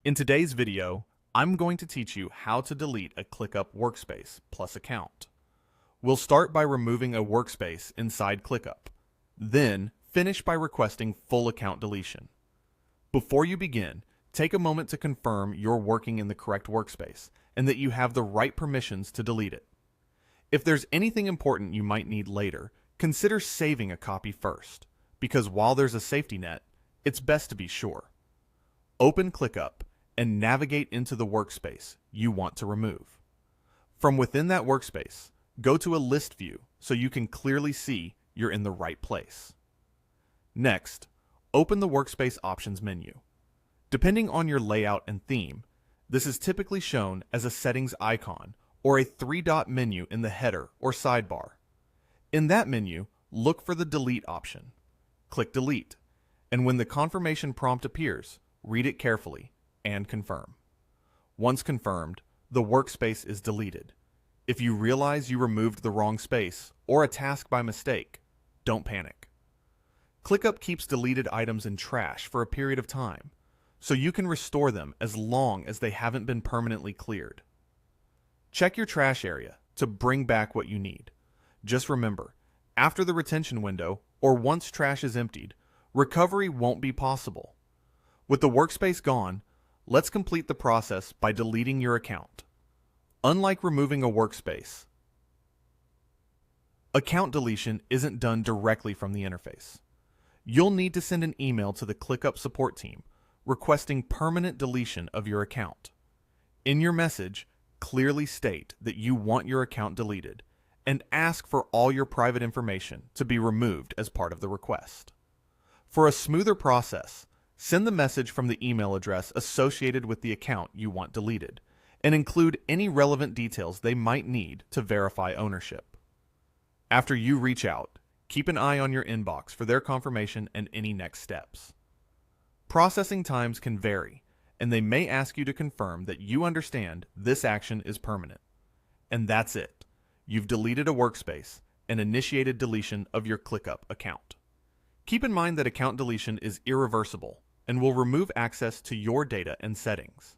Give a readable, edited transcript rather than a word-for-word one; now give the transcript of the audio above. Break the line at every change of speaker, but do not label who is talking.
In today's video, I'm going to teach you how to delete a ClickUp Workspace plus account. We'll start by removing a workspace inside ClickUp, then finish by requesting full account deletion. Before you begin, take a moment to confirm you're working in the correct workspace and that you have the right permissions to delete it. If there's anything important you might need later, consider saving a copy first, because while there's a safety net, it's best to be sure. Open ClickUp and navigate into the workspace you want to remove. From within that workspace, go to a list view so you can clearly see you're in the right place. Next, open the Workspace Options menu. Depending on your layout and theme, this is typically shown as a settings icon or a three-dot menu in the header or sidebar. In that menu, look for the Delete option. Click Delete, and when the confirmation prompt appears, read it carefully and confirm. Once confirmed, the workspace is deleted. If you realize you removed the wrong space or a task by mistake, don't panic. ClickUp keeps deleted items in trash for a period of time, so you can restore them as long as they haven't been permanently cleared. Check your trash area to bring back what you need. Just remember, after the retention window or once trash is emptied, recovery won't be possible. With the workspace gone, let's complete the process by deleting your account. Unlike removing a workspace, account deletion isn't done directly from the interface. You'll need to send an email to the ClickUp support team requesting permanent deletion of your account. In your message, clearly state that you want your account deleted and ask for all your private information to be removed as part of the request. For a smoother process, send the message from the email address associated with the account you want deleted, and include any relevant details they might need to verify ownership. After you reach out, keep an eye on your inbox for their confirmation and any next steps. Processing times can vary, and they may ask you to confirm that you understand this action is permanent. And that's it. You've deleted a workspace and initiated deletion of your ClickUp account. Keep in mind that account deletion is irreversible and will remove access to your data and settings.